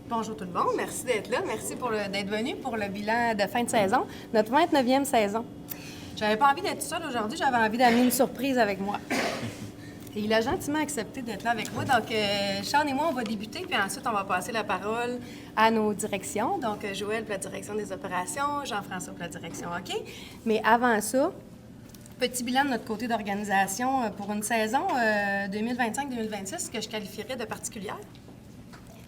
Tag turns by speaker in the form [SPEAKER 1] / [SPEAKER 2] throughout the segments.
[SPEAKER 1] Bonjour tout le monde, merci d'être là. Merci d'être venu pour le bilan de fin de saison, notre 29e saison. J'avais pas envie d'être seule aujourd'hui, j'avais envie d'amener une surprise avec moi. Et il a gentiment accepté d'être là avec moi. Donc, Sean et moi, on va débuter, puis ensuite, on va passer la parole à nos directions. Donc, Joël pour la direction des opérations, Jean-François pour la direction hockey. Mais avant ça, petit bilan de notre côté d'organisation pour une saison 2025-2026 que je qualifierais de particulière.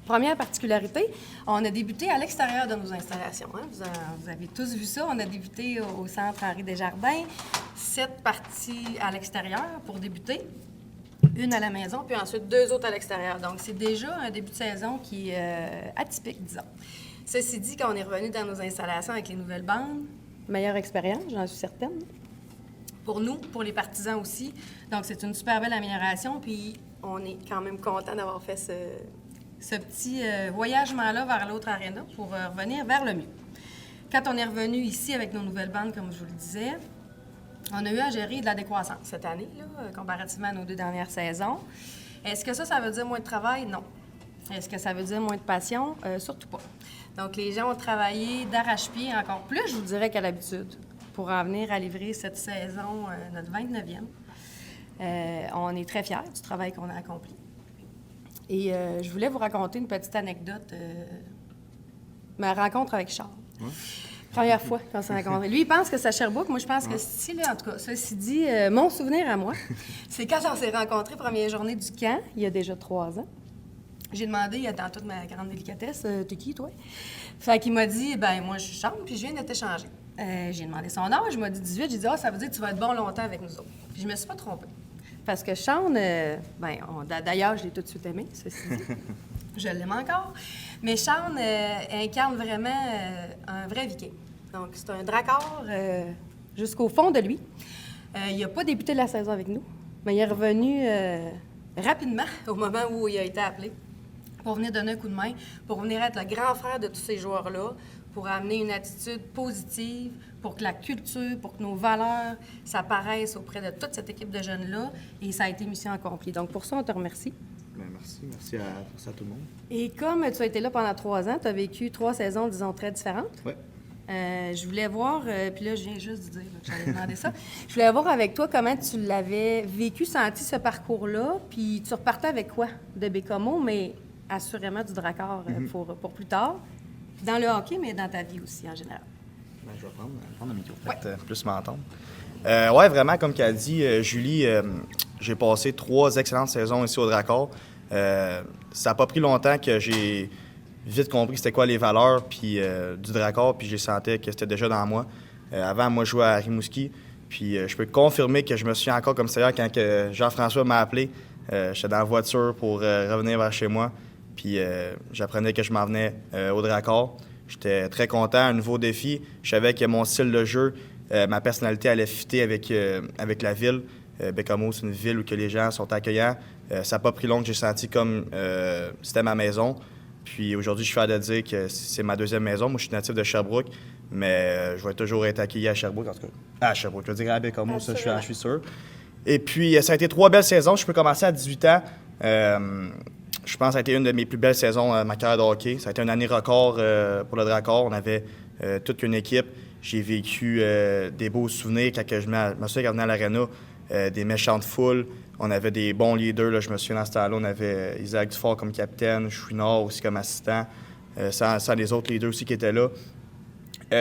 [SPEAKER 1] Première particularité, on a débuté à l'extérieur de nos installations. Hein? Vous avez tous vu ça. On a débuté au centre Henri Desjardins. 7 parties à l'extérieur pour débuter. Une à la maison, puis ensuite 2 autres à l'extérieur. Donc, c'est déjà un début de saison qui est atypique, disons. Ceci dit, quand on est revenu dans nos installations avec les nouvelles bandes, meilleure expérience, j'en suis certaine. Pour nous, pour les partisans aussi. Donc, c'est une super belle amélioration, puis on est quand même content d'avoir fait ce petit voyagement-là vers l'autre aréna pour revenir vers le mieux. Quand on est revenu ici avec nos nouvelles bandes, comme je vous le disais, on a eu à gérer de la décroissance cette année, là, comparativement à nos 2 dernières saisons. Est-ce que ça veut dire moins de travail? Non. Est-ce que ça veut dire moins de passion? Surtout pas. Donc, les gens ont travaillé d'arrache-pied encore plus, je vous dirais, qu'à l'habitude, pour en venir à livrer cette saison, notre 29e. On est très fiers du travail qu'on a accompli. Et je voulais vous raconter une petite anecdote, ma rencontre avec Charles. Ouais. Première fois qu'on s'est rencontrés. Lui, il pense que c'est à Sherbrooke. Moi, je pense que c'est là, en tout cas. Ceci dit, mon souvenir à moi, c'est quand on s'est rencontrés, première journée du camp, il y a déjà 3 ans. J'ai demandé, dans toute ma grande délicatesse, « T'es qui, toi? » Fait qu'il m'a dit, « Ben moi, je suis Charles, puis je viens de t'échanger. » J'ai demandé son âge, il m'a dit 18. J'ai dit, « Ah, ça veut dire que tu vas être bon longtemps avec nous autres. » Puis je me suis pas trompée. Parce que Sean, d'ailleurs, je l'ai tout de suite aimé, ceci dit. Je l'aime encore. Mais Sean incarne vraiment un vrai viking. Donc, c'est un dracard jusqu'au fond de lui. Il n'a pas débuté la saison avec nous, mais il est revenu rapidement au moment où il a été appelé pour venir donner un coup de main, pour venir être le grand frère de tous ces joueurs-là, pour amener une attitude positive, pour que la culture, pour que nos valeurs s'apparaissent auprès de toute cette équipe de jeunes-là. Et ça a été mission accomplie. Donc, pour ça, on te remercie.
[SPEAKER 2] Bien, merci à tout le monde.
[SPEAKER 1] Et comme tu as été là pendant 3 ans, tu as vécu 3 saisons, disons, très différentes.
[SPEAKER 2] Oui.
[SPEAKER 1] Je voulais voir, puis là, je viens juste de dire que j'allais demander ça. Je voulais voir avec toi comment tu l'avais vécu, senti ce parcours-là, puis tu repartais avec quoi de Bécomo, mais assurément du Dracard pour plus tard, dans le hockey, mais dans ta vie aussi en général.
[SPEAKER 2] Bien, je vais prendre le micro, peut-être plus m'entendre. Oui, vraiment, comme qu'a dit Julie, j'ai passé 3 excellentes saisons ici au Dracard. Ça n'a pas pris longtemps que j'ai vite compris c'était quoi les valeurs puis, du Dracard, puis j'ai senti que c'était déjà dans moi. Avant, moi, je jouais à Rimouski, puis je peux confirmer que je me souviens encore comme ça quand que Jean-François m'a appelé. J'étais dans la voiture pour revenir vers chez moi, puis j'apprenais que je m'en venais au Dracard. J'étais très content, un nouveau défi. Je savais que mon style de jeu, ma personnalité allait fitter avec la ville. Bécomo, c'est une ville où que les gens sont accueillants. Ça n'a pas pris long que j'ai senti comme c'était ma maison. Puis aujourd'hui, je suis fier de dire que c'est ma 2e maison. Moi, je suis natif de Sherbrooke, mais je vais toujours être accueilli à Sherbrooke, en tout cas. À Sherbrooke, je veux dire à Bécomo, ça, je suis sûr. Et puis, ça a été 3 belles saisons. Je peux commencer à 18 ans. Je pense que ça a été une de mes plus belles saisons de ma carrière de hockey. Ça a été une année record pour le Dracard. On avait toute une équipe. J'ai vécu des beaux souvenirs quand je me souviens quand je venais à l'aréna, des méchantes foules. On avait des bons leaders. Là, je me souviens dans ce temps-là, on avait Isaac Dufort comme capitaine, Chouinard aussi comme assistant, sans les autres leaders aussi qui étaient là.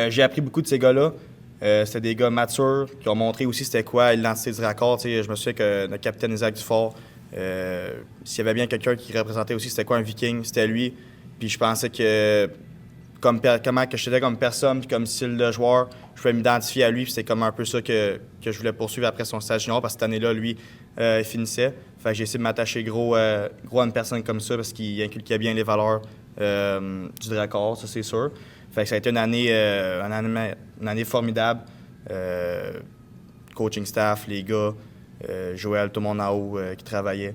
[SPEAKER 2] J'ai appris beaucoup de ces gars-là. C'était des gars matures qui ont montré aussi c'était quoi l'identité du Dracard. Je me souviens que notre capitaine Isaac Dufort, s'il y avait bien quelqu'un qui représentait aussi c'était quoi un viking, c'était lui. Puis je pensais que comment que j'étais comme personne puis comme style de joueur, je pouvais m'identifier à lui. Puis c'était comme un peu ça que je voulais poursuivre après son stage junior parce que cette année-là, lui, il finissait. Fait que j'ai essayé de m'attacher gros à une personne comme ça parce qu'il inculquait bien les valeurs du Dracard, ça c'est sûr. Fait que ça a été une année formidable. Coaching staff, les gars, Joël, tout le monde en haut qui travaillait.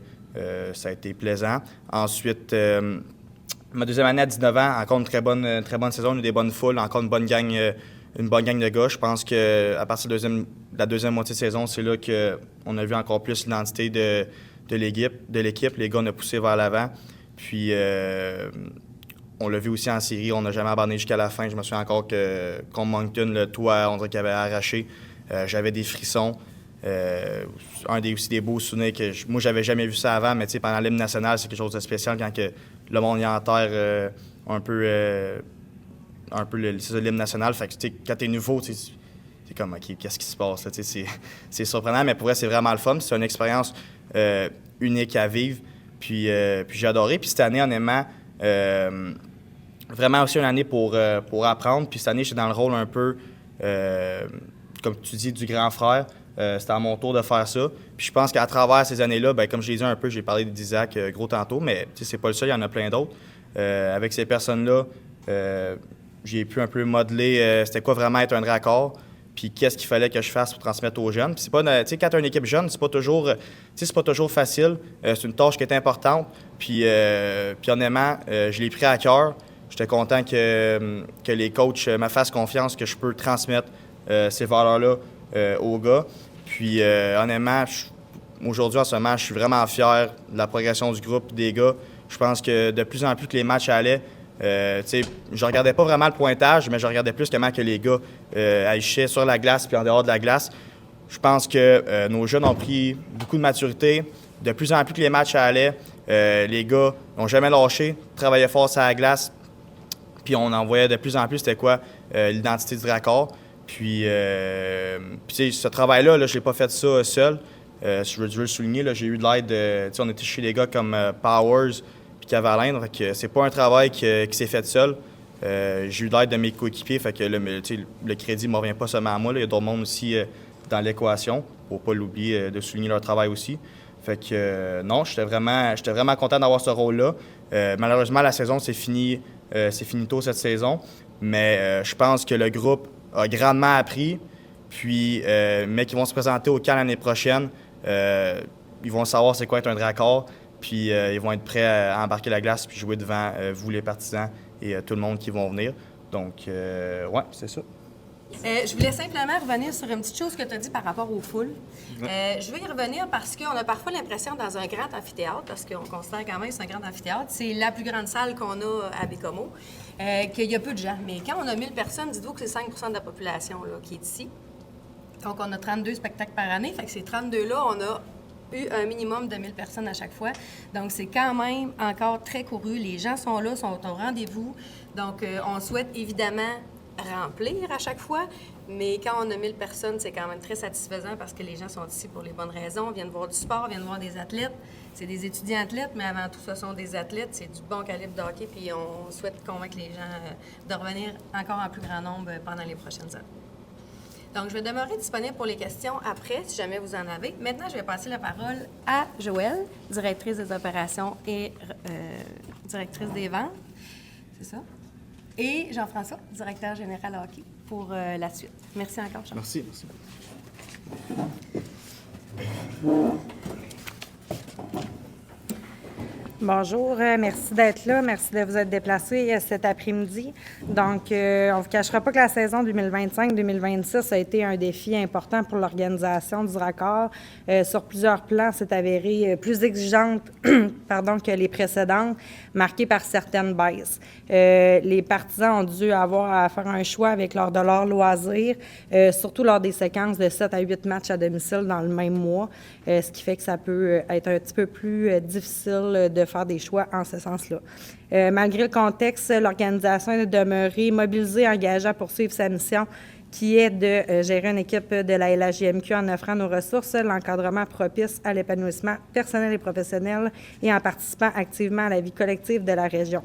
[SPEAKER 2] Ça a été plaisant. Ensuite, ma 2e année à 19 ans, encore une très bonne saison, des bonnes foules, encore une bonne gang de gars. Je pense qu'à partir de la 2e moitié de saison, c'est là qu'on a vu encore plus l'identité de l'équipe. Les gars, on a poussé vers l'avant. Puis, on l'a vu aussi en série, on n'a jamais abandonné jusqu'à la fin. Je me souviens encore que contre Moncton, le toit, on dirait qu'il avait arraché. J'avais des frissons. Aussi des beaux souvenirs que moi, j'avais jamais vu ça avant, mais pendant l'hymne national, c'est quelque chose de spécial quand que le monde y enterre un peu l'hymne national. Fait que quand t'es nouveau, c'est comme, OK, qu'est-ce qui se passe? Là, c'est surprenant, mais pour vrai, c'est vraiment le fun. C'est une expérience unique à vivre. Puis j'ai adoré. Puis cette année, honnêtement, vraiment aussi une année pour apprendre. Puis cette année, j'étais dans le rôle un peu, comme tu dis, du grand frère. C'était à mon tour de faire ça. Puis je pense qu'à travers ces années-là, bien, comme je l'ai dit un peu, j'ai parlé d'Isaac gros tantôt, mais c'est pas le seul, il y en a plein d'autres. Avec ces personnes-là, j'ai pu un peu modeler c'était quoi vraiment être un dracard, puis qu'est-ce qu'il fallait que je fasse pour transmettre aux jeunes. Puis c'est pas, quand tu as une équipe jeune, c'est pas toujours facile. C'est une tâche qui est importante. Puis honnêtement, je l'ai pris à cœur. J'étais content que les coachs me fassent confiance, que je peux transmettre ces valeurs-là aux gars. Puis honnêtement, aujourd'hui, en ce moment, je suis vraiment fier de la progression du groupe, des gars. Je pense que de plus en plus que les matchs allaient, je regardais pas vraiment le pointage, mais je regardais plus comment que les gars agissaient sur la glace puis en dehors de la glace. Je pense que nos jeunes ont pris beaucoup de maturité. De plus en plus que les matchs allaient, les gars n'ont jamais lâché, travaillaient fort sur la glace. Puis on en voyait de plus en plus c'était quoi l'identité du raccord. Puis ce travail-là, je n'ai pas fait ça seul. Je veux le souligner, là, j'ai eu de l'aide. On était chez des gars comme Powers puis Cavalin. C'est pas un travail qui s'est fait seul. J'ai eu de l'aide de mes coéquipiers. Fait que le crédit ne me revient pas seulement à moi. Là. Il y a d'autres monde aussi dans l'équation, pour ne pas l'oublier, de souligner leur travail aussi. Fait que non, j'étais vraiment content d'avoir ce rôle-là. Malheureusement, la saison c'est fini tôt cette saison. Mais je pense que le groupe a grandement appris. Puis, mais qui vont se présenter au camp l'année prochaine, ils vont savoir c'est quoi être un dracard. Puis, ils vont être prêts à embarquer la glace puis jouer devant vous, les partisans, et tout le monde qui vont venir. Donc, ouais, c'est ça.
[SPEAKER 1] Je voulais simplement revenir sur une petite chose que tu as dit par rapport aux foules. Je veux y revenir parce qu'on a parfois l'impression dans un grand amphithéâtre, parce qu'on considère quand même que c'est un grand amphithéâtre, c'est la plus grande salle qu'on a à Bécomo, qu'il y a peu de gens. Mais quand on a 1000 personnes, dites-vous que c'est 5 % de la population là, qui est ici. Donc, on a 32 spectacles par année. Fait que ces 32-là, on a eu un minimum de 1000 personnes à chaque fois. Donc, c'est quand même encore très couru. Les gens sont là, sont au rendez-vous. Donc, on souhaite évidemment remplir à chaque fois, mais quand on a 1000 personnes, c'est quand même très satisfaisant parce que les gens sont ici pour les bonnes raisons, viennent voir du sport, viennent voir des athlètes. C'est des étudiants athlètes, mais avant tout, ce sont des athlètes. C'est du bon calibre de hockey, puis on souhaite convaincre les gens de revenir encore en plus grand nombre pendant les prochaines années. Donc, je vais demeurer disponible pour les questions après, si jamais vous en avez. Maintenant, je vais passer la parole à Joëlle, directrice des opérations et directrice des ventes. C'est ça? Et Jean-François, directeur général hockey, pour la suite. Merci encore, Jean.
[SPEAKER 2] Merci.
[SPEAKER 3] Bonjour, merci d'être là. Merci de vous être déplacé cet après-midi. Donc, on ne vous cachera pas que la saison 2025-2026 a été un défi important pour l'organisation du Raccord. Sur plusieurs plans, c'est avéré plus exigeante que les précédentes, marquée par certaines baisses. Les partisans ont dû avoir à faire un choix avec leur dollar loisir, surtout lors des séquences de 7 à 8 matchs à domicile dans le même mois, ce qui fait que ça peut être un petit peu plus difficile de faire des choix en ce sens-là. Malgré le contexte, l'organisation est demeurée mobilisée, engagée à poursuivre sa mission qui est de gérer une équipe de la LHJMQ en offrant nos ressources, l'encadrement propice à l'épanouissement personnel et professionnel et en participant activement à la vie collective de la région.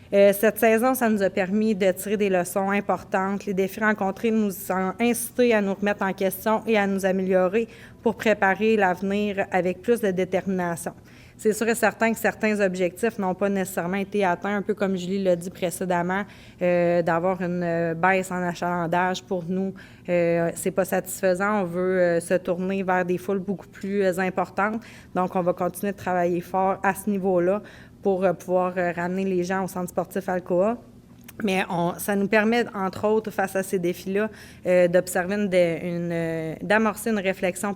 [SPEAKER 3] Cette saison, ça nous a permis de tirer des leçons importantes. Les défis rencontrés nous ont incités à nous remettre en question et à nous améliorer pour préparer l'avenir avec plus de détermination. C'est sûr et certain que certains objectifs n'ont pas nécessairement été atteints, un peu comme Julie l'a dit précédemment, d'avoir une baisse en achalandage pour nous, c'est pas satisfaisant. On veut se tourner vers des foules beaucoup plus importantes. Donc, on va continuer de travailler fort à ce niveau-là pour pouvoir ramener les gens au centre sportif Alcoa. Mais ça nous permet, entre autres, face à ces défis-là, d'amorcer une réflexion,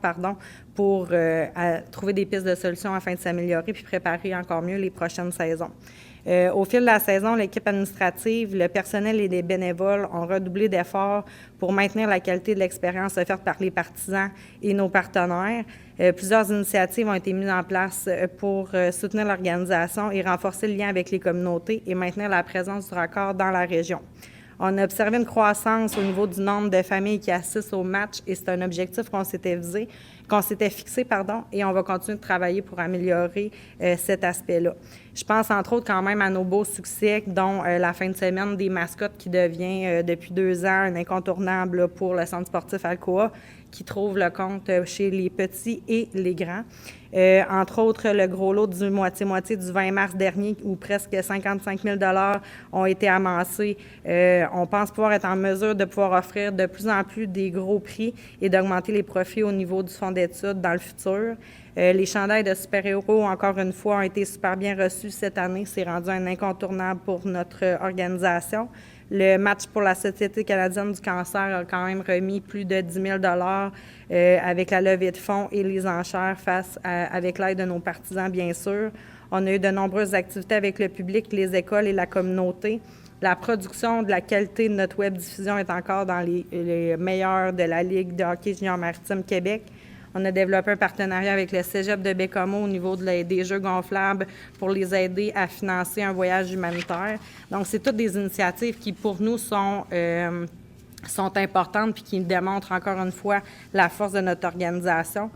[SPEAKER 3] pour trouver des pistes de solutions afin de s'améliorer puis préparer encore mieux les prochaines saisons. Au fil de la saison, l'équipe administrative, le personnel et les bénévoles ont redoublé d'efforts pour maintenir la qualité de l'expérience offerte par les partisans et nos partenaires. Plusieurs initiatives ont été mises en place pour soutenir l'organisation et renforcer le lien avec les communautés et maintenir la présence du Raccord dans la région. On a observé une croissance au niveau du nombre de familles qui assistent au match et c'est un objectif qu'on s'était fixé, et on va continuer de travailler pour améliorer cet aspect-là. Je pense entre autres quand même à nos beaux succès, dont la fin de semaine des mascottes qui devient depuis 2 ans un incontournable là, pour le centre sportif Alcoa, qui trouve le compte chez les petits et les grands. Entre autres, le gros lot du moitié-moitié du 20 mars dernier, où presque 55 000 $ ont été amassés. On pense pouvoir être en mesure de pouvoir offrir de plus en plus des gros prix et d'augmenter les profits au niveau du fonds d'études dans le futur. Les chandails de super-héros, encore une fois, ont été super bien reçus cette année. C'est rendu un incontournable pour notre organisation. Le match pour la Société canadienne du cancer a quand même remis plus de 10 000 $ avec la levée de fonds et les enchères avec l'aide de nos partisans, bien sûr. On a eu de nombreuses activités avec le public, les écoles et la communauté. La production de la qualité de notre web-diffusion est encore dans les meilleures de la Ligue de hockey junior maritime Québec. On a développé un partenariat avec le Cégep de Bécomo au niveau des jeux gonflables pour les aider à financer un voyage humanitaire. Donc, c'est toutes des initiatives qui, pour nous, sont importantes puis qui démontrent encore une fois la force de notre organisation.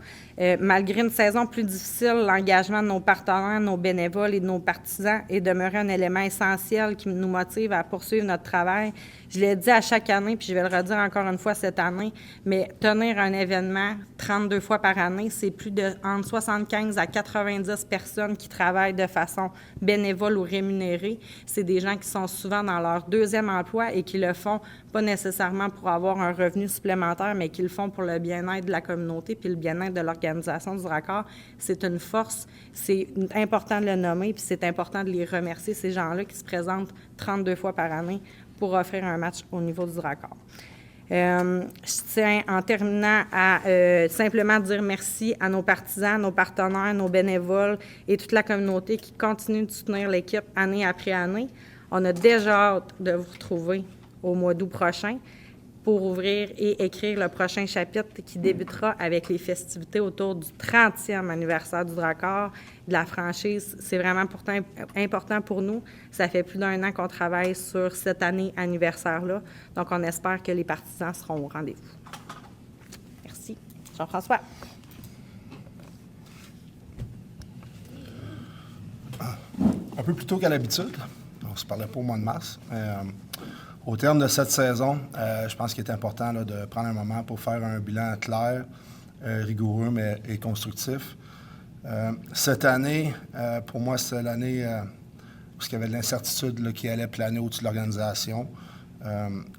[SPEAKER 3] Malgré une saison plus difficile, l'engagement de nos partenaires, nos bénévoles et de nos partisans est demeuré un élément essentiel qui nous motive à poursuivre notre travail. Je l'ai dit à chaque année, puis je vais le redire encore une fois cette année, mais tenir un événement 32 fois par année, c'est plus de entre 75 à 90 personnes qui travaillent de façon bénévole ou rémunérée. C'est des gens qui sont souvent dans leur 2e emploi et qui le font pas nécessairement pour avoir un revenu supplémentaire, mais qui le font pour le bien-être de la communauté puis le bien-être de l'organisation du Raccord. C'est une force, c'est important de le nommer, puis c'est important de les remercier, ces gens-là qui se présentent 32 fois par année pour offrir un match au niveau du Raccord. Je tiens, en terminant, à simplement dire merci à nos partisans, nos partenaires, nos bénévoles et toute la communauté qui continue de soutenir l'équipe année après année. On a déjà hâte de vous retrouver au mois d'août prochain pour ouvrir et écrire le prochain chapitre qui débutera avec les festivités autour du 30e anniversaire du Raccord, de la franchise. C'est vraiment important pour nous. Ça fait plus d'1 an qu'on travaille sur cette année anniversaire-là. Donc, on espère que les partisans seront au rendez-vous. Merci. Jean-François.
[SPEAKER 4] Un peu plus tôt qu'à l'habitude. On ne se parlait pas au mois de mars. Au terme de cette saison, je pense qu'il est important là, de prendre un moment pour faire un bilan clair, rigoureux et constructif. Cette année, pour moi, c'était l'année où il y avait de l'incertitude là, qui allait planer au-dessus de l'organisation.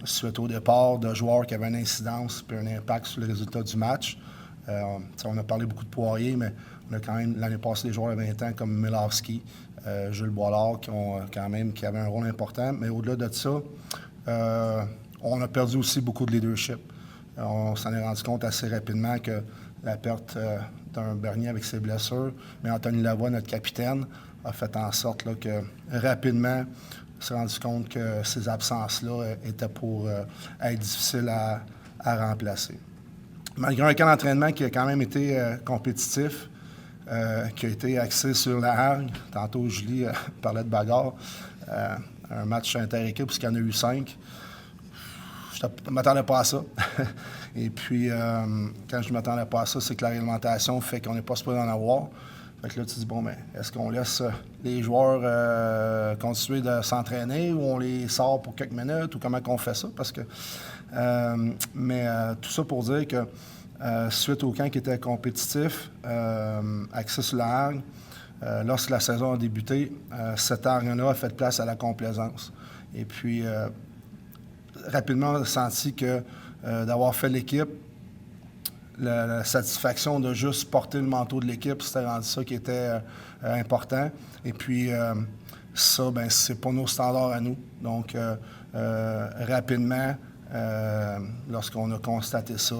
[SPEAKER 4] Suite au départ de joueurs qui avaient une incidence et un impact sur le résultat du match. On a parlé beaucoup de Poirier, mais on a quand même l'année passée des joueurs de 20 ans comme Milowski, Jules Boilard qui avaient un rôle important. Mais au-delà de ça, on a perdu aussi beaucoup de leadership. On s'en est rendu compte assez rapidement que la perte d'un Bernier avec ses blessures, mais Anthony Lavoie, notre capitaine, a fait en sorte là, que rapidement, on s'est rendu compte que ces absences-là étaient pour être difficiles à remplacer. Malgré un camp d'entraînement qui a quand même été compétitif, qui a été axé sur la hargne, tantôt Julie parlait de bagarre, un match inter-équipe, puisqu'il y en a eu 5. Je ne m'attendais pas à ça. Et puis, quand je ne m'attendais pas à ça, c'est que la réglementation fait qu'on n'est pas supposé en avoir. Fait que là, tu dis, bon, mais est-ce qu'on laisse les joueurs continuer de s'entraîner ou on les sort pour quelques minutes ou comment qu'on fait ça? Parce que, tout ça pour dire que suite au camp qui était compétitif, axé sur la hargne, lorsque la saison a débuté, cette hargne-là a fait place à la complaisance. Et puis, rapidement, on a senti que d'avoir fait l'équipe, la satisfaction de juste porter le manteau de l'équipe, c'était rendu ça qui était important. Et puis, ça, ben c'est pas nos standards à nous. Donc, rapidement, lorsqu'on a constaté ça,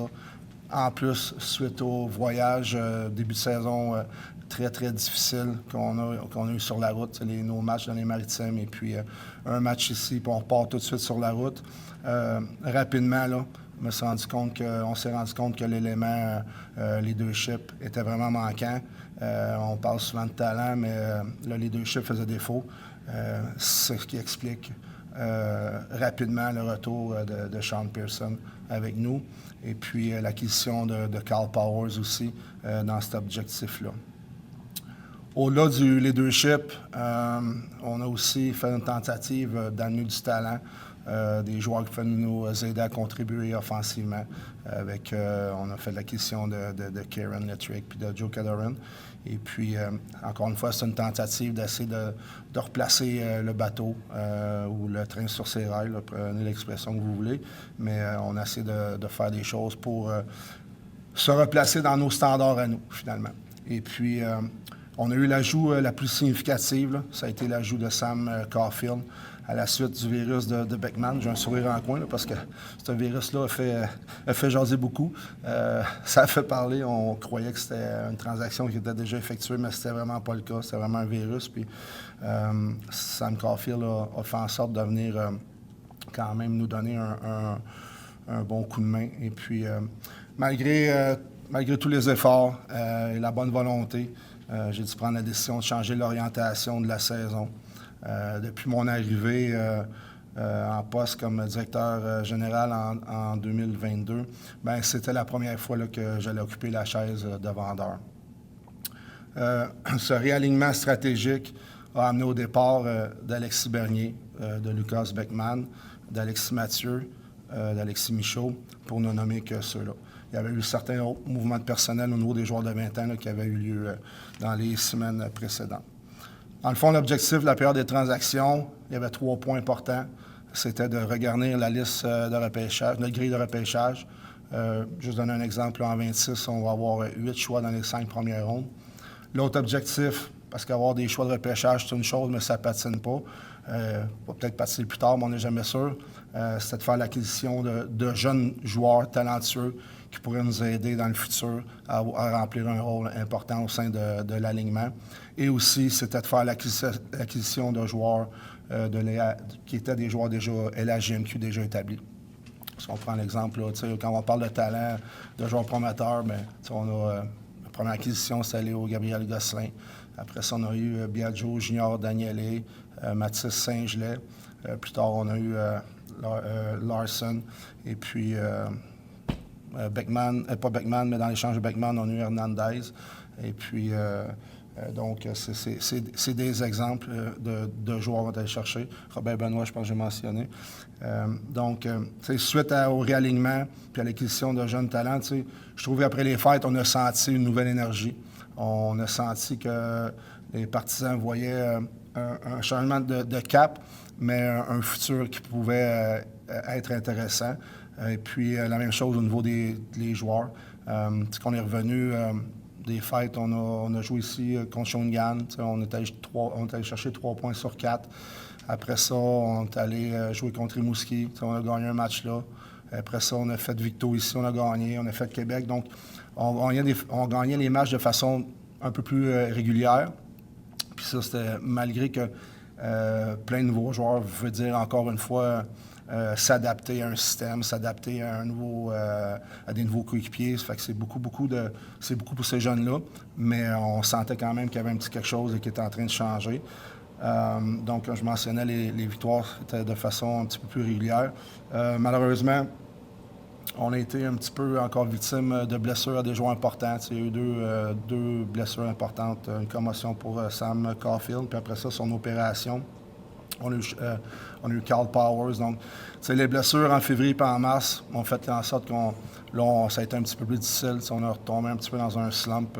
[SPEAKER 4] en plus, suite au voyage début de saison très, très difficiles qu'on a eu sur la route. Nos matchs dans les Maritimes et puis un match ici, puis on repart tout de suite sur la route. Rapidement, là, on s'est rendu compte que l'élément leadership était vraiment manquant. On parle souvent de talent, mais le leadership faisait défaut. C'est ce qui explique rapidement le retour de Sean Pearson avec nous et puis l'acquisition de Carl Powers aussi dans cet objectif-là. Au-delà du leadership, on a aussi fait une tentative d'amener du talent, des joueurs qui peuvent nous aider à contribuer offensivement. On a fait l'acquisition de Kieran Lettrick puis de Joe Cadoran. Et puis, encore une fois, c'est une tentative d'essayer de replacer le bateau ou le train sur ses rails, là, prenez l'expression que vous voulez. Mais on essaie de faire des choses pour se replacer dans nos standards à nous, finalement. Et puis, on a eu l'ajout la plus significative, là, ça a été l'ajout de Sam Caulfield à la suite du virus de Beckman. J'ai un sourire en coin là, parce que ce virus-là a fait jaser beaucoup. Ça a fait parler. On croyait que c'était une transaction qui était déjà effectuée, mais c'était vraiment pas le cas. C'était vraiment un virus. Puis Sam Caulfield a fait en sorte de venir quand même nous donner un bon coup de main. Et puis, malgré tous les efforts et la bonne volonté, j'ai dû prendre la décision de changer l'orientation de la saison. Depuis mon arrivée en poste comme directeur général en 2022, bien, c'était la première fois là, que j'allais occuper la chaise de vendeur. Ce réalignement stratégique a amené au départ d'Alexis Bernier, de Lucas Beckman, d'Alexis Mathieu, d'Alexis Michaud, pour ne nommer que ceux-là. Il y avait eu certains autres mouvements de personnel au niveau des joueurs de 20 ans là, qui avaient eu lieu dans les semaines précédentes. Dans le fond, l'objectif de la période des transactions, il y avait 3 points importants. C'était de regarnir la liste de repêchage, notre grille de repêchage. Juste donner un exemple, là, en 26, on va avoir 8 choix dans les 5 premières rondes. L'autre objectif, parce qu'avoir des choix de repêchage, c'est une chose, mais ça ne patine pas. On va peut-être patiner plus tard, mais on n'est jamais sûr. C'était de faire l'acquisition de jeunes joueurs talentueux qui pourraient nous aider dans le futur à remplir un rôle important au sein de l'alignement. Et aussi, c'était de faire l'acquisition de joueurs qui étaient des joueurs déjà LHJMQ déjà établis. Si on prend l'exemple, là, quand on parle de talent, de joueurs prometteurs, bien, on a la première acquisition, c'est Léo Gabriel Gosselin. Après ça, on a eu Biagio Junior Danielé, Mathis Saint-Gelais. Plus tard, on a eu Larson. Et puis, Beckman, pas Beckman, mais dans l'échange de Beckman, on a eu Hernandez. Et puis, donc, c'est des exemples de joueurs qu'on va aller chercher. Robert Benoît, je pense que j'ai mentionné. Donc, suite au réalignement puis à l'acquisition de jeunes talents, je trouve qu'après les fêtes, on a senti une nouvelle énergie. On a senti que les partisans voyaient un changement de cap, mais un futur qui pouvait être intéressant. Et puis, la même chose au niveau des joueurs. Qu'on est revenu des fêtes, on a joué ici contre Shawinigan. On est allé chercher 3 points sur 4. Après ça, on est allé jouer contre Rimouski. On a gagné un match là. Après ça, on a fait Victo ici, on a gagné. On a fait Québec. Donc, on gagnait les matchs de façon un peu plus régulière. Puis ça, c'était malgré que plein de nouveaux joueurs veut dire, encore une fois, s'adapter à un système, s'adapter à des nouveaux coéquipiers. Ça fait que c'est beaucoup pour ces jeunes-là, mais on sentait quand même qu'il y avait un petit quelque chose qui était en train de changer. Donc, comme je mentionnais, les victoires étaient de façon un petit peu plus régulière. Malheureusement, on a été un petit peu encore victime de blessures à des joueurs importants. Il y a eu deux blessures importantes. Une commotion pour Sam Caulfield, puis après ça, son opération. On a eu Carl Powers. Donc, les blessures en février et en mars ont fait en sorte ça a été un petit peu plus difficile. On a retombé un petit peu dans un slump,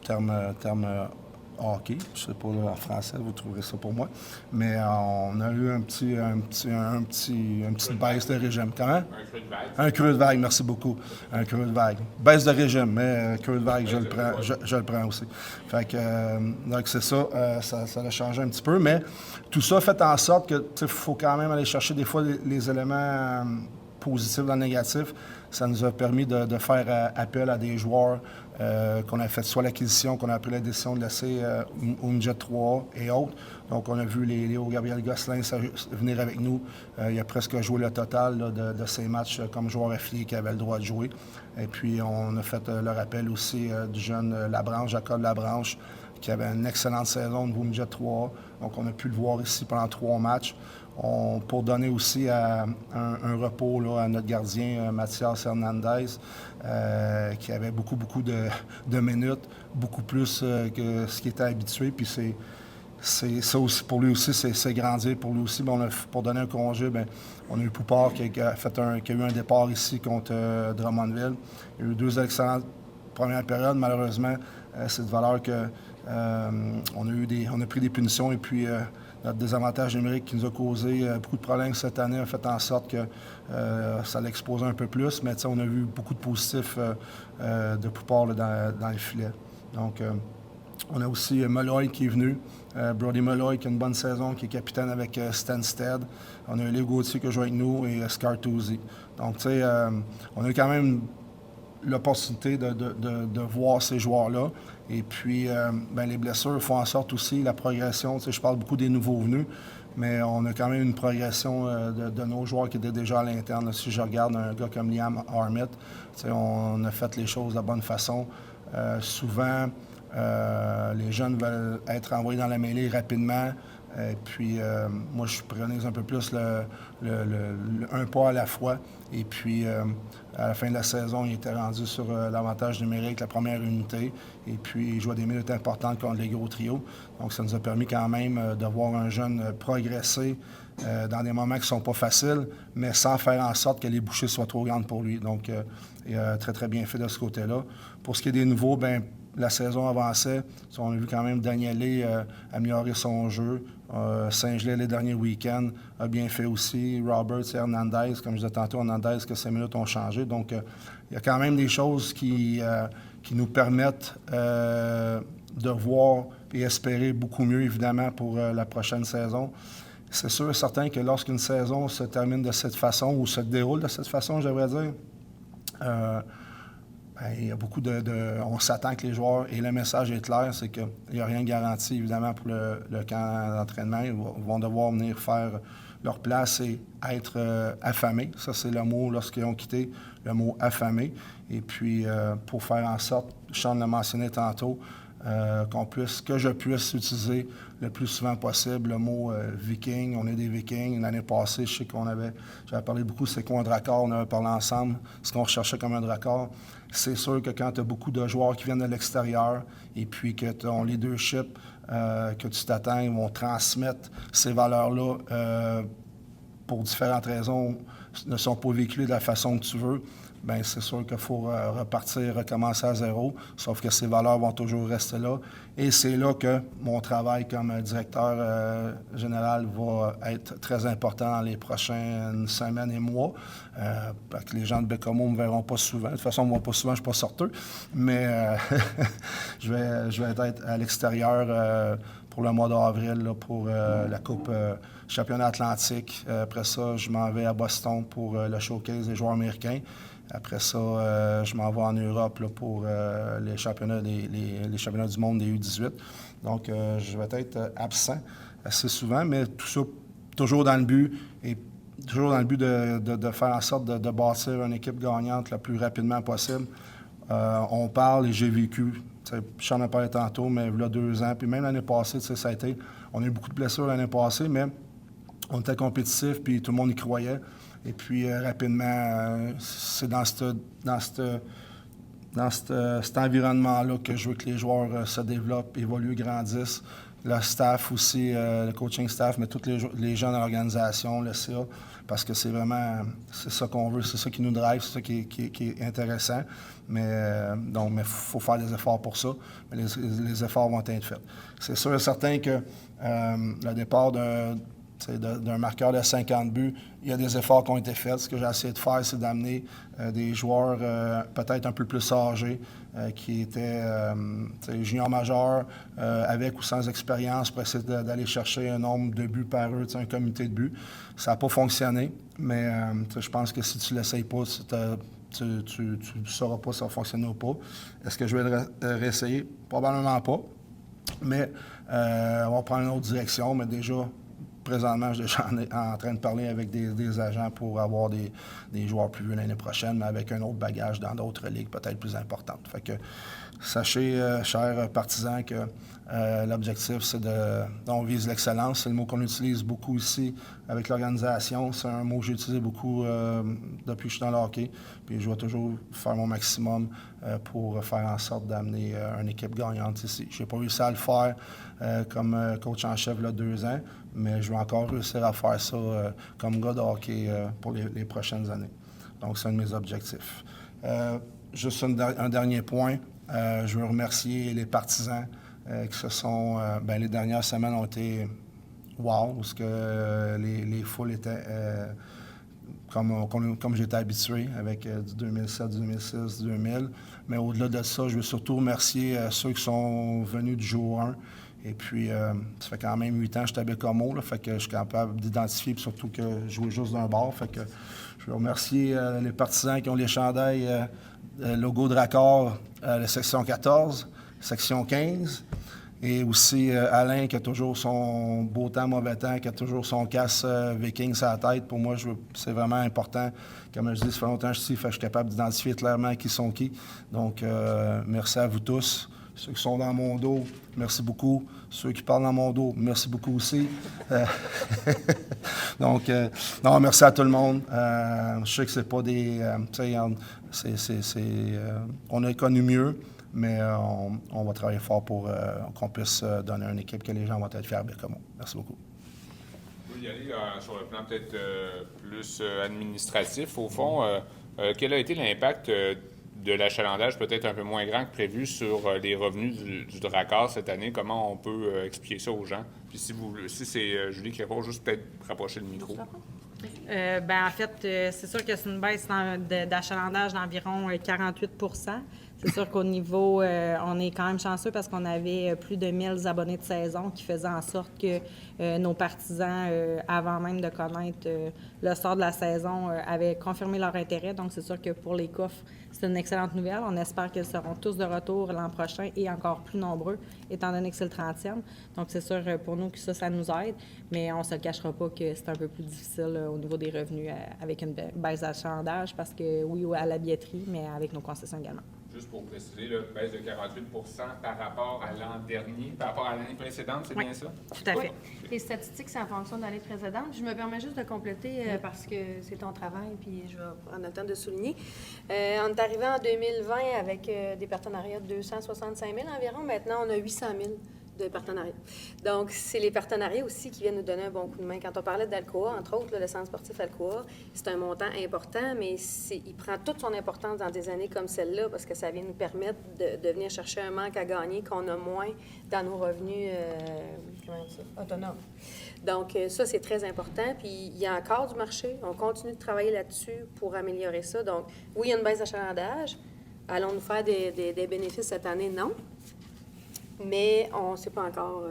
[SPEAKER 4] terme hockey. Je ne sais pas en français, vous trouverez ça pour moi. Mais on a eu une petite baisse de régime. Comment? Un creux de vague. Un creux de vague, merci beaucoup. Un creux de vague. Baisse de régime, mais creux de vague, je le prends aussi. Fait que, donc c'est ça, ça a changé un petit peu. Mais tout ça fait en sorte que il faut quand même aller chercher des fois les éléments positifs dans le négatif. ça nous a permis de faire appel à des joueurs qu'on a fait soit l'acquisition, qu'on a pris la décision de laisser au midget 3 et autres. Donc, on a vu Léo Gabriel Gosselin venir avec nous. Il a presque joué le total là, de ses matchs comme joueur affilié qui avait le droit de jouer. Et puis, on a fait le rappel aussi du jeune Labranche, Jacob Labranche, qui avait une excellente saison au niveau midget 3. Donc, on a pu le voir ici pendant 3 matchs. Pour donner aussi un repos là, à notre gardien Mathias Hernandez, qui avait beaucoup de minutes, beaucoup plus que ce qui était habitué. Puis c'est ça aussi, pour lui aussi, c'est grandir. Pour lui aussi, pour donner un congé, on a eu Poupard qui a eu un départ ici contre Drummondville. Il y a eu 2 excellentes premières périodes. Malheureusement, c'est de valeur que on a pris des punitions et puis notre désavantage numérique qui nous a causé beaucoup de problèmes cette année a fait en sorte que ça l'exposait un peu plus. Mais on a vu beaucoup de positifs de Poupard là, dans les filets. Donc, on a aussi Molloy qui est venu. Brody Molloy qui a une bonne saison, qui est capitaine avec Stansted. On a Léo Gauthier qui joue avec nous et Scartuzzi. Donc, tu sais, on a eu quand même l'opportunité de voir ces joueurs-là. Et puis, les blessures font en sorte aussi la progression. Tu sais, je parle beaucoup des nouveaux venus, mais on a quand même une progression de nos joueurs qui étaient déjà à l'interne. Si je regarde un gars comme Liam Armit, tu sais, on a fait les choses de la bonne façon. Souvent, les jeunes veulent être envoyés dans la mêlée rapidement. Et puis, moi, je prenais un peu plus un pas à la fois. Et puis, à la fin de la saison, il était rendu sur l'avantage numérique, la première unité. Et puis, il jouait des minutes importantes contre les gros trios. Donc, ça nous a permis quand même de voir un jeune progresser dans des moments qui ne sont pas faciles, mais sans faire en sorte que les bouchées soient trop grandes pour lui. Donc, il a très, très bien fait de ce côté-là. Pour ce qui est des nouveaux, la saison avançait. On a vu quand même Danielé améliorer son jeu. Saint-Gelais, les derniers week-ends, a bien fait aussi. Roberts et Hernandez, comme je disais tantôt, Hernandez, que 5 minutes ont changé. Donc, il y a quand même des choses qui nous permettent de voir et espérer beaucoup mieux, évidemment, pour la prochaine saison. C'est sûr et certain que lorsqu'une saison se termine de cette façon, ou se déroule de cette façon, j'aimerais dire, il y a beaucoup on s'attend que les joueurs, et le message est clair, c'est qu'il n'y a rien de garanti, évidemment, pour le camp d'entraînement. Ils vont devoir venir faire leur place et être affamés. Ça, c'est le mot, lorsqu'ils ont quitté, le mot affamé. Et puis, pour faire en sorte, Sean l'a mentionné tantôt, que je puisse utiliser le plus souvent possible le mot viking. On est des vikings. L'année passée, je sais j'avais parlé beaucoup, c'est quoi un dracard, on avait parlé ensemble, ce qu'on recherchait comme un dracard. C'est sûr que quand tu as beaucoup de joueurs qui viennent de l'extérieur et puis que tu as un leadership, que tu t'attends, ils vont transmettre ces valeurs-là pour différentes raisons, ne sont pas véhiculées de la façon que tu veux. C'est sûr qu'il faut repartir, recommencer à zéro, sauf que ces valeurs vont toujours rester là. Et c'est là que mon travail comme directeur général va être très important dans les prochaines semaines et mois. Parce que les gens de Bécomo ne me verront pas souvent. De toute façon, ils ne me voient pas souvent, je ne suis pas sorteux. Mais je vais être à l'extérieur pour le mois d'avril là, pour la Coupe Championnat Atlantique. Après ça, je m'en vais à Boston pour le showcase des joueurs américains. Après ça, je m'en vais en Europe là, pour les championnats du monde des U18. Donc, je vais être absent assez souvent, mais tout ça toujours dans le but de faire en sorte de bâtir une équipe gagnante le plus rapidement possible. On parle et j'ai vécu. J'en ai parlé tantôt, mais il y a 2 ans. Puis même l'année passée, ça a été. On a eu beaucoup de blessures l'année passée, mais on était compétitifs, puis tout le monde y croyait. Et puis, rapidement, c'est dans cet environnement-là que je veux que les joueurs se développent, évoluent, grandissent. Le staff aussi, le coaching staff, mais tous les gens dans l'organisation, le CA, parce que c'est ça qu'on veut, c'est ça qui nous drive, c'est ça qui est intéressant. Mais il faut faire des efforts pour ça, mais les efforts vont être faits. C'est sûr et certain que le départ d'un marqueur de 50 buts, il y a des efforts qui ont été faits. Ce que j'ai essayé de faire, c'est d'amener des joueurs peut-être un peu plus âgés, qui étaient juniors majeurs, avec ou sans expérience, pour essayer d'aller chercher un nombre de buts par eux, un comité de buts. Ça n'a pas fonctionné, mais je pense que si tu ne l'essayes pas, tu ne sauras pas si ça va fonctionner ou pas. Est-ce que je vais le réessayer? Probablement pas. Mais on va prendre une autre direction. Mais déjà, présentement, je suis en train de parler avec des agents pour avoir des joueurs plus vieux l'année prochaine, mais avec un autre bagage dans d'autres ligues peut-être plus importantes. Fait que sachez, chers partisans, que l'objectif, c'est on vise l'excellence. C'est le mot qu'on utilise beaucoup ici avec l'organisation. C'est un mot que j'ai utilisé beaucoup depuis que je suis dans le hockey. Puis je vais toujours faire mon maximum pour faire en sorte d'amener une équipe gagnante ici. Je n'ai pas réussi à le faire comme coach en chef il y a 2 ans, mais je vais encore réussir à faire ça comme gars de hockey pour les prochaines années. Donc, c'est un de mes objectifs. Juste un dernier point. Je veux remercier les partisans qui se sont... les dernières semaines ont été wow, parce que les foules étaient comme j'étais habitué avec du 2007, 2006, 2000. Mais au-delà de ça, je veux surtout remercier ceux qui sont venus du jour 1. Et puis, ça fait quand même 8 ans que je suis à Bécomo, fait que je suis capable d'identifier, puis surtout que je jouais juste d'un bord. Fait que je veux remercier les partisans qui ont les chandails logo de raccord, la section 14, section 15. Et aussi Alain qui a toujours son beau temps, mauvais temps, qui a toujours son casse Viking sur la tête. Pour moi, c'est vraiment important. Comme je dis, ça fait longtemps que je suis ici, fait que je suis capable d'identifier clairement qui sont qui. Donc, merci à vous tous. Ceux qui sont dans mon dos, merci beaucoup. Ceux qui parlent dans mon dos, merci beaucoup aussi. Donc, non, merci à tout le monde. Je sais que c'est pas des... on a connu mieux, mais on va travailler fort pour qu'on puisse donner une équipe que les gens vont être fiers de comme. Merci beaucoup.
[SPEAKER 5] Vous y aller sur le plan peut-être plus administratif, au fond. Quel a été l'impact de l'achalandage peut-être un peu moins grand que prévu sur les revenus du Drakkar cette année? Comment on peut expliquer ça aux gens? Puis si c'est Julie qui répond, juste peut-être rapprocher le micro.
[SPEAKER 3] En fait, c'est sûr que c'est une baisse d'achalandage d'environ 48 %. C'est sûr qu'au niveau, on est quand même chanceux parce qu'on avait plus de 1000 abonnés de saison qui faisaient en sorte que nos partisans, avant même de connaître le sort de la saison, avaient confirmé leur intérêt. Donc, c'est sûr que pour les coffres, c'est une excellente nouvelle. On espère qu'ils seront tous de retour l'an prochain et encore plus nombreux, étant donné que c'est le 30e. Donc, c'est sûr pour nous que ça nous aide, mais on ne se le cachera pas que c'est un peu plus difficile au niveau des revenus avec une baisse d'achalandage parce que, oui, à la billetterie, mais avec nos concessions également.
[SPEAKER 5] Juste pour préciser, là, baisse de 48 % par rapport à l'an dernier, par rapport à l'année précédente, c'est bien ça?
[SPEAKER 3] Tout à fait.
[SPEAKER 1] Oui. Les statistiques, c'est en fonction de l'année précédente. Je me permets juste de compléter parce que c'est ton travail, puis je vais prendre le temps de souligner. On est arrivé en 2020 avec des partenariats de 265 000 environ. Maintenant, on a 800 000 de partenariats. Donc, c'est les partenariats aussi qui viennent nous donner un bon coup de main. Quand on parlait d'Alcoa, entre autres, le centre sportif Alcoa, c'est un montant important, mais il prend toute son importance dans des années comme celle-là parce que ça vient nous permettre de venir chercher un manque à gagner qu'on a moins dans nos revenus autonomes. Donc, ça, c'est très important. Puis, il y a encore du marché. On continue de travailler là-dessus pour améliorer ça. Donc, oui, il y a une baisse d'achalandage. Allons-nous faire des bénéfices cette année? Non. Mais on ne sait pas encore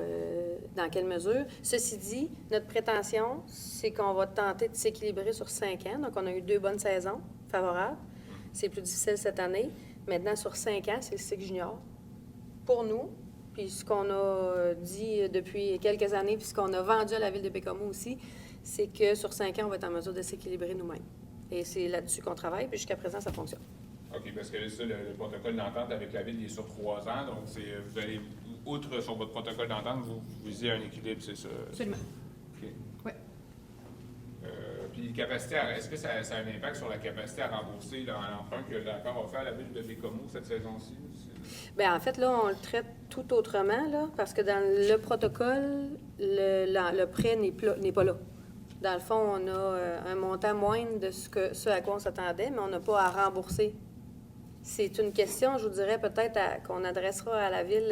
[SPEAKER 1] dans quelle mesure. Ceci dit, notre prétention, c'est qu'on va tenter de s'équilibrer sur 5 ans. Donc, on a eu 2 bonnes saisons favorables. C'est plus difficile cette année. Maintenant, sur 5 ans, c'est le cycle junior. Pour nous, puis ce qu'on a dit depuis quelques années, puis ce qu'on a vendu à la Ville de Bécomo aussi, c'est que sur 5 ans, on va être en mesure de s'équilibrer nous-mêmes. Et c'est là-dessus qu'on travaille, puis jusqu'à présent, ça fonctionne.
[SPEAKER 5] OK, parce que ça, le protocole d'entente avec la Ville il est sur 3 ans. Donc, vous allez, outre sur votre protocole d'entente, vous visez un équilibre, c'est ça?
[SPEAKER 1] Absolument.
[SPEAKER 5] OK.
[SPEAKER 1] Oui.
[SPEAKER 5] Puis, est-ce que ça a un impact sur la capacité à rembourser l'emprunt que l'accord a fait à la Ville de Bécomo cette saison-ci?
[SPEAKER 1] Bien, en fait, là, on le traite tout autrement, là, parce que dans le protocole, le prêt n'est pas là. Dans le fond, on a un montant moindre de ce à quoi on s'attendait, mais on n'a pas à rembourser. C'est une question, je vous dirais, peut-être qu'on adressera à la Ville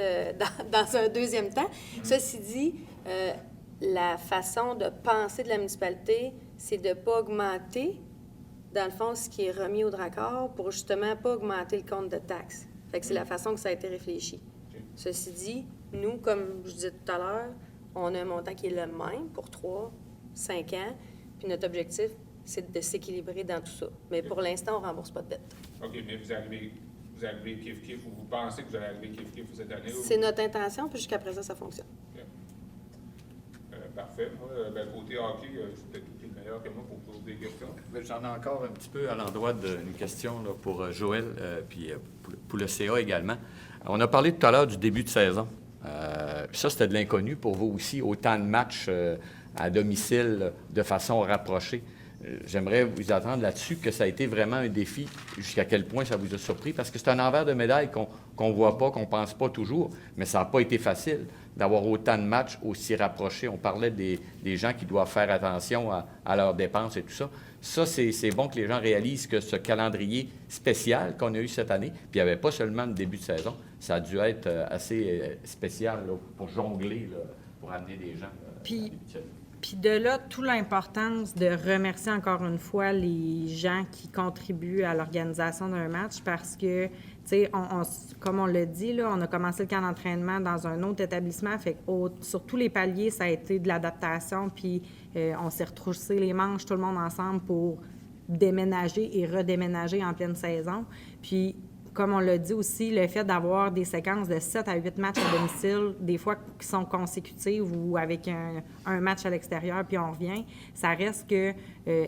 [SPEAKER 1] dans un deuxième temps. Ceci dit, la façon de penser de la municipalité, c'est de ne pas augmenter, dans le fond, ce qui est remis au Drakkar pour justement pas augmenter le compte de taxes. Fait que c'est la façon que ça a été réfléchi. Ceci dit, nous, comme je disais tout à l'heure, on a un montant qui est le même pour 3, 5 ans, puis notre objectif, c'est de s'équilibrer dans tout ça. Mais pour l'instant, on ne rembourse pas de dette.
[SPEAKER 5] OK, mais vous arrivez kiff-kiff ou vous pensez que vous allez arriver kiff-kiff cette année?
[SPEAKER 1] C'est notre intention, puis jusqu'à présent, ça fonctionne.
[SPEAKER 5] OK. Parfait. Moi, côté hockey, c'est peut-être tout qui est meilleur que moi pour poser des questions.
[SPEAKER 6] Bien, j'en ai encore un petit peu à l'endroit d'une question là, pour Joël, puis pour le CA également. On a parlé tout à l'heure du début de saison. Ça, c'était de l'inconnu pour vous aussi, autant de matchs à domicile de façon rapprochée. J'aimerais vous attendre là-dessus, que ça a été vraiment un défi, jusqu'à quel point ça vous a surpris, parce que c'est un envers de médaille qu'on ne voit pas, qu'on ne pense pas toujours, mais ça n'a pas été facile d'avoir autant de matchs aussi rapprochés. On parlait des gens qui doivent faire attention à leurs dépenses et tout ça. Ça, c'est bon que les gens réalisent que ce calendrier spécial qu'on a eu cette année, puis il n'y avait pas seulement le début de saison, ça a dû être assez spécial là, pour jongler, là, pour amener des gens
[SPEAKER 3] Puis de là, toute l'importance de remercier encore une fois les gens qui contribuent à l'organisation d'un match parce que, tu sais, comme on l'a dit, là, on a commencé le camp d'entraînement dans un autre établissement. Fait que sur tous les paliers, ça a été de l'adaptation. Puis on s'est retroussé les manches, tout le monde ensemble, pour déménager et redéménager en pleine saison. Puis, comme on l'a dit aussi, le fait d'avoir des séquences de 7 à 8 matchs à domicile, des fois qui sont consécutives ou avec un match à l'extérieur, puis on revient, ça reste que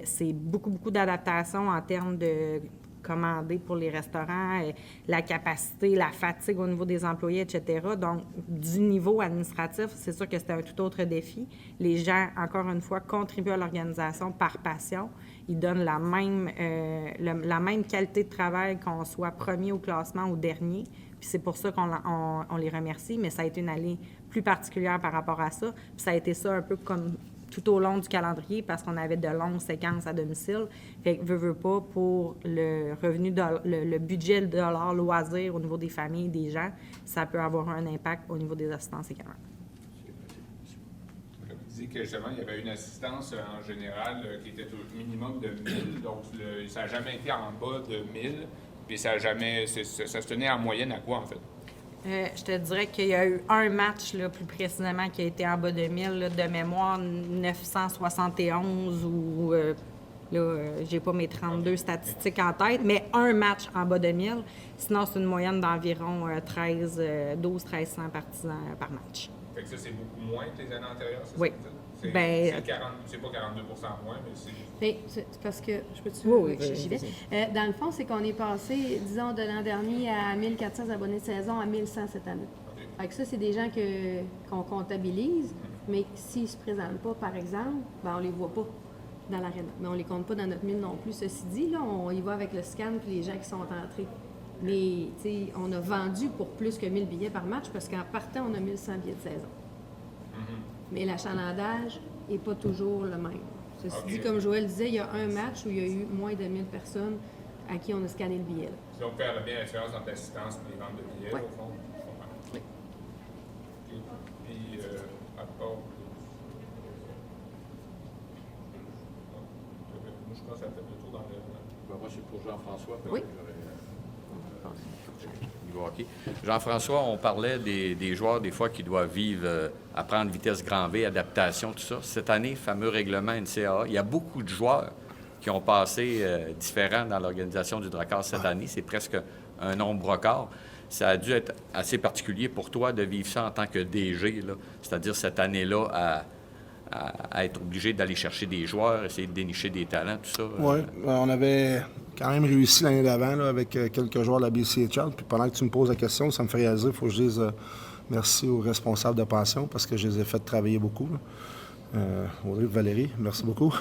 [SPEAKER 3] c'est beaucoup d'adaptation en termes de commander pour les restaurants, la capacité, la fatigue au niveau des employés, etc. Donc, du niveau administratif, c'est sûr que c'était un tout autre défi. Les gens, encore une fois, contribuent à l'organisation par passion. Ils donnent la même qualité de travail qu'on soit premier au classement ou dernier. Puis c'est pour ça qu'on les remercie, mais ça a été une année plus particulière par rapport à ça. Puis ça a été ça un peu comme tout au long du calendrier parce qu'on avait de longues séquences à domicile. Fait que veut pas, pour le revenu, le budget de dollars loisirs au niveau des familles, des gens, ça peut avoir un impact au niveau des assistances également.
[SPEAKER 5] Vous dites que justement, il y avait une assistance en général qui était au minimum de 1000, donc ça n'a jamais été en bas de 1000, puis ça se tenait en moyenne à quoi en fait?
[SPEAKER 3] Je te dirais qu'il y a eu un match, là, plus précisément, qui a été en bas de 1000, là, de mémoire 971 ou... j'ai pas mes 32 statistiques en tête, mais un match en bas de 1000. Sinon, c'est une moyenne d'environ 12-1300 partisans par match.
[SPEAKER 5] Fait que ça, c'est beaucoup moins que les années antérieures, c'est
[SPEAKER 3] oui.
[SPEAKER 5] ça?
[SPEAKER 3] C'est
[SPEAKER 5] pas 42 moins, mais c'est...
[SPEAKER 1] Bien, c'est parce que, je peux-tu?
[SPEAKER 3] Oui,
[SPEAKER 1] j'y vais. Dans le fond, c'est qu'on est passé, disons, de l'an dernier à 1400 abonnés de saison à 1100 cette année.
[SPEAKER 5] Okay.
[SPEAKER 1] Fait que ça, c'est des gens qu'on comptabilise, mais s'ils ne se présentent pas, par exemple, ben on les voit pas dans l'aréna. Mais on les compte pas dans notre 1000 non plus. Ceci dit, là, on y va avec le scan puis les gens qui sont entrés. Mais, tu sais, on a vendu pour plus que 1000 billets par match parce qu'en partant, on a 1100 billets de saison. Mais l'achalandage n'est pas toujours le même. Ceci dit, comme Joël disait, il y a un match où il y a eu moins de 1000 personnes à qui on a scanné le billet.
[SPEAKER 5] Si on fait bien la différence entre l'assistance et les ventes de billets, au fond.
[SPEAKER 1] Oui.
[SPEAKER 5] Okay. Puis, à part... Moi, je pense que ça fait le tour dans le...
[SPEAKER 6] Moi, c'est pour Jean-François.
[SPEAKER 1] Oui.
[SPEAKER 6] Niveau hockey. Jean-François, on parlait des joueurs, des fois, qui doivent vivre, apprendre vitesse grand V, adaptation, tout ça. Cette année, fameux règlement NCAA, il y a beaucoup de joueurs qui ont passé différents dans l'organisation du Drakkar cette année. C'est presque un nombre record. Ça a dû être assez particulier pour toi de vivre ça en tant que DG, là. C'est-à-dire cette année-là à être obligé d'aller chercher des joueurs, essayer de dénicher des talents, tout ça.
[SPEAKER 4] Oui, on avait quand même réussi l'année d'avant là, avec quelques joueurs de la BCHL. Puis pendant que tu me poses la question, ça me fait réaliser, il faut que je dise merci aux responsables de pension parce que je les ai fait travailler beaucoup. Audrey et Valérie, merci beaucoup.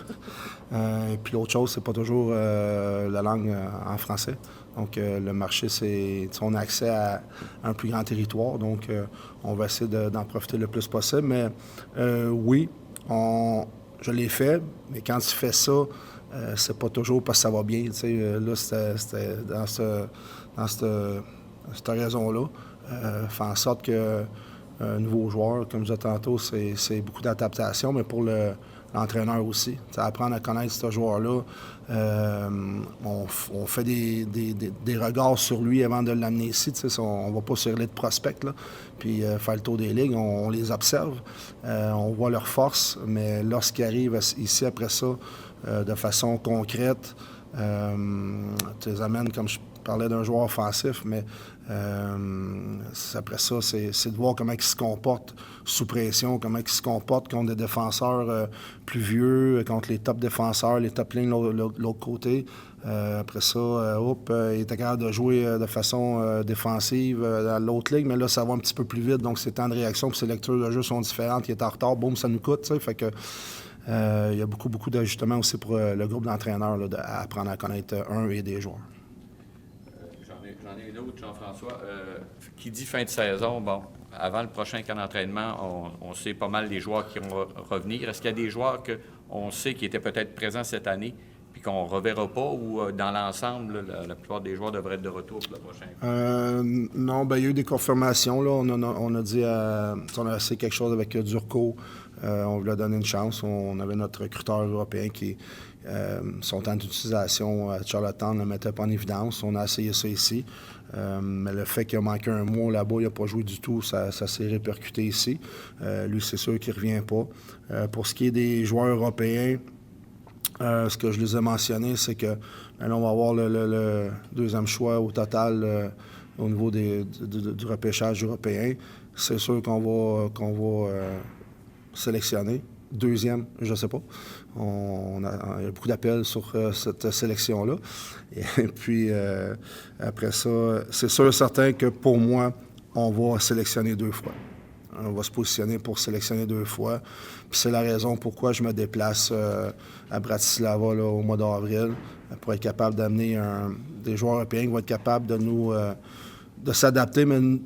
[SPEAKER 4] Puis l'autre chose, c'est pas toujours la langue en français. Donc le marché, on a accès à un plus grand territoire. Donc on va essayer d'en profiter le plus possible. Mais oui, je l'ai fait, mais quand tu fais ça, c'est pas toujours parce que ça va bien. Là, c'était dans cette raison-là. Fait en sorte que un nouveau joueur, comme je disais tantôt, c'est beaucoup d'adaptation, mais pour l'entraîneur aussi. Apprendre à connaître ce joueur-là. On fait des regards sur lui avant de l'amener ici. On ne va pas sur les de prospect, là, puis faire le tour des ligues. On les observe, on voit leurs forces, mais lorsqu'ils arrivent ici, après ça, de façon concrète. Tu les amènes, comme je parlais d'un joueur offensif, mais après ça, c'est de voir comment ils se comportent sous pression, comment ils se comportent contre des défenseurs plus vieux, contre les top défenseurs, les top lignes de l'autre côté. Après ça, il était capable de jouer de façon défensive dans l'autre ligue, mais là, ça va un petit peu plus vite, donc ses temps de réaction et ses lectures de jeu sont différentes. Il est en retard, boum, ça nous coûte, tu sais, fait que il y a beaucoup d'ajustements aussi pour le groupe d'entraîneurs là, à apprendre à connaître un et des joueurs.
[SPEAKER 6] J'en ai une autre, Jean-François. Qui dit fin de saison, bon, avant le prochain camp d'entraînement, on sait pas mal les joueurs qui vont revenir. Est-ce qu'il y a des joueurs qu'on sait qui étaient peut-être présents cette année puis qu'on ne reverra pas ou dans l'ensemble, la plupart des joueurs devraient être de retour pour le prochain?
[SPEAKER 4] Non, il y a eu des confirmations. Là. On a dit on a essayé quelque chose avec Durco. On voulait donner une chance. On avait notre recruteur européen qui, son temps d'utilisation à Charlottetown ne le mettait pas en évidence. On a essayé ça ici. Mais le fait qu'il a manqué un mois là-bas, il n'a pas joué du tout, ça s'est répercuté ici. Lui, c'est sûr qu'il ne revient pas. Pour ce qui est des joueurs européens, ce que je les ai mentionnés, c'est que là, on va avoir le deuxième choix au total au niveau du repêchage européen. C'est sûr qu'on va sélectionner. Deuxième, je ne sais pas. Il y a beaucoup d'appels sur cette sélection-là. Et puis, après ça, c'est sûr et certain que pour moi, on va sélectionner 2 fois. On va se positionner pour sélectionner 2 fois. Puis c'est la raison pourquoi je me déplace à Bratislava là, au mois d'avril pour être capable d'amener des joueurs européens qui vont être capables de s'adapter, mais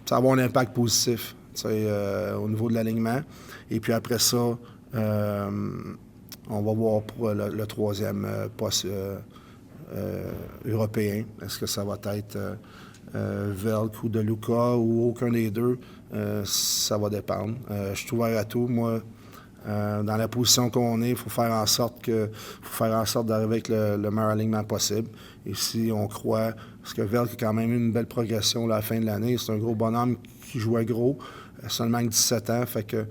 [SPEAKER 4] ça va avoir un impact positif au niveau de l'alignement. Et puis après ça, on va voir pour le troisième poste européen. Est-ce que ça va être Velk ou De Luca ou aucun des deux? Ça va dépendre. Je suis ouvert à tout. Moi, dans la position qu'on est, il faut faire en sorte d'arriver avec le meilleur alignement possible. Et si on croit, parce que Velk a quand même eu une belle progression à la fin de l'année, c'est un gros bonhomme qui jouait gros, seulement 17 ans, fait que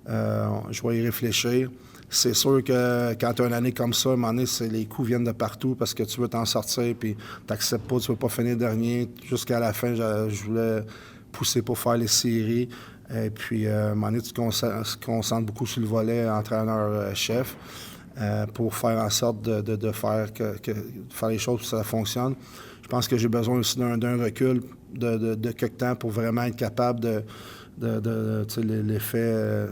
[SPEAKER 4] je vais y réfléchir. C'est sûr que quand tu as une année comme ça, à un moment donné, les coups viennent de partout parce que tu veux t'en sortir, puis tu n'acceptes pas, tu ne veux pas finir dernier. Jusqu'à la fin, je voulais pousser pour faire les séries. Et puis, à un moment donné, tu te concentres beaucoup sur le volet entraîneur-chef pour faire en sorte de faire les choses pour que ça fonctionne. Je pense que j'ai besoin aussi d'un recul de quelque temps pour vraiment être capable de l'effet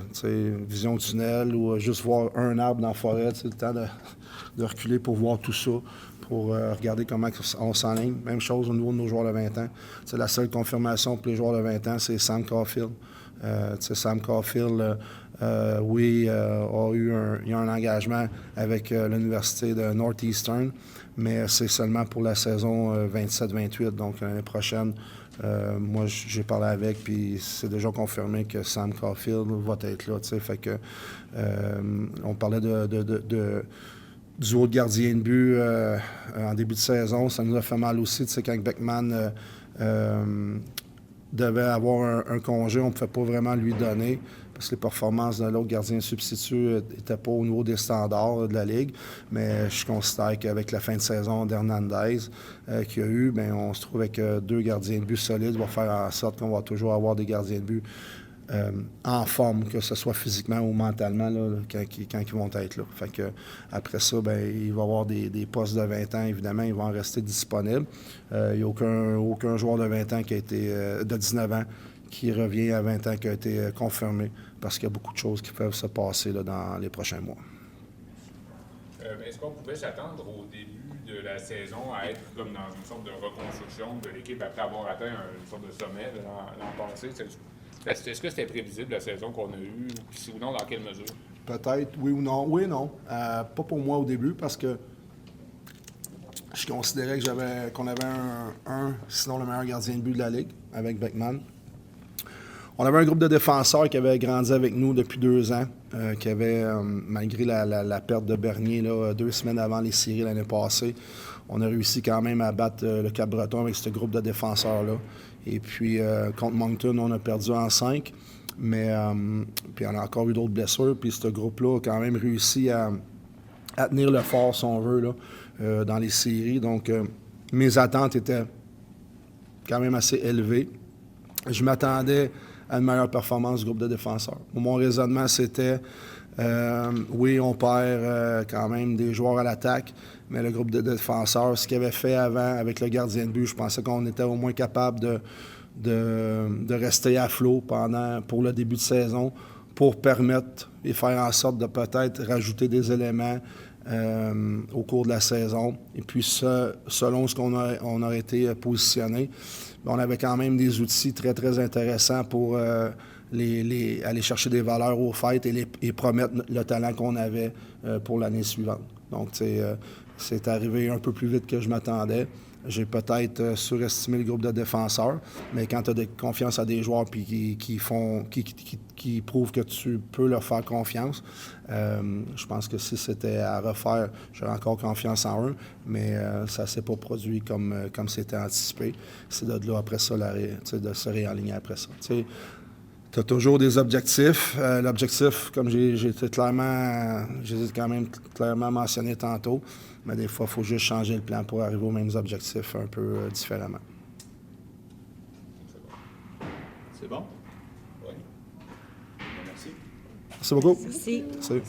[SPEAKER 4] vision tunnel ou juste voir un arbre dans la forêt, le temps de reculer pour voir tout ça, pour regarder comment on s'enligne. Même chose au niveau de nos joueurs de 20 ans. La seule confirmation pour les joueurs de 20 ans, c'est Sam Caulfield. Sam Caulfield, oui, il y a un engagement avec l'Université de Northeastern, mais c'est seulement pour la saison 27-28, donc l'année prochaine. Moi, j'ai parlé avec, puis c'est déjà confirmé que Sam Caulfield va être là. Fait que, on parlait du haut de gardien de but en début de saison. Ça nous a fait mal aussi, quand Beckman devait avoir un congé, on ne pouvait pas vraiment lui donner parce que les performances de l'autre gardien substitut n'étaient pas au niveau des standards de la Ligue. Mais je considère qu'avec la fin de saison d'Hernandez qu'il y a eu, bien, on se trouve avec 2 gardiens de but solides. On va faire en sorte qu'on va toujours avoir des gardiens de but en forme, que ce soit physiquement ou mentalement, là, quand ils vont être là. Fait que, après ça, bien, il va y avoir des postes de 20 ans, évidemment, ils vont en rester disponibles. Il n'y a aucun joueur de 20 ans qui a été de 19 ans qui revient à 20 ans qui a été confirmé parce qu'il y a beaucoup de choses qui peuvent se passer là, dans les prochains mois.
[SPEAKER 5] Est-ce qu'on pouvait s'attendre au début de la saison à être comme dans une sorte de reconstruction de l'équipe après avoir atteint une sorte de sommet l'an passé? Est-ce que c'était prévisible la saison qu'on a eue? Si ou non, dans quelle mesure?
[SPEAKER 4] Peut-être, oui ou non. Oui et non. Pas pour moi au début parce que je considérais qu'on avait sinon le meilleur gardien de but de la Ligue avec Beckman. On avait un groupe de défenseurs qui avait grandi avec nous depuis 2 ans, qui avait, malgré la perte de Bernier, là, 2 semaines avant les séries l'année passée, on a réussi quand même à battre le Cap-Breton avec ce groupe de défenseurs-là. Et puis, contre Moncton, on a perdu en 5, mais puis on a encore eu d'autres blessures. Puis ce groupe-là a quand même réussi à à tenir le fort, si on veut, là, dans les séries. Donc, mes attentes étaient quand même assez élevées. Je m'attendais à une meilleure performance du groupe de défenseurs. Mon raisonnement, c'était, oui, on perd quand même des joueurs à l'attaque, mais le groupe de défenseurs, ce qu'il avait fait avant avec le gardien de but, je pensais qu'on était au moins capable de rester à flot pour le début de saison, pour permettre et faire en sorte de peut-être rajouter des éléments au cours de la saison. Et puis, selon ce qu'on a été positionné, on avait quand même des outils très, très intéressants pour aller chercher des valeurs au fait et promettre le talent qu'on avait pour l'année suivante. Donc, c'est arrivé un peu plus vite que je m'attendais. J'ai peut-être surestimé le groupe de défenseurs, mais quand tu as confiance à des joueurs puis qui prouvent que tu peux leur faire confiance, je pense que si c'était à refaire, j'aurais encore confiance en eux, mais ça ne s'est pas produit comme c'était anticipé. C'est de là, après ça, de se réaligner après ça. Tu as toujours des objectifs. L'objectif, comme j'ai quand même clairement mentionné tantôt, mais des fois, il faut juste changer le plan pour arriver aux mêmes objectifs un peu différemment.
[SPEAKER 5] C'est bon? Oui. Merci.
[SPEAKER 4] Merci beaucoup.
[SPEAKER 3] Merci.
[SPEAKER 4] Merci.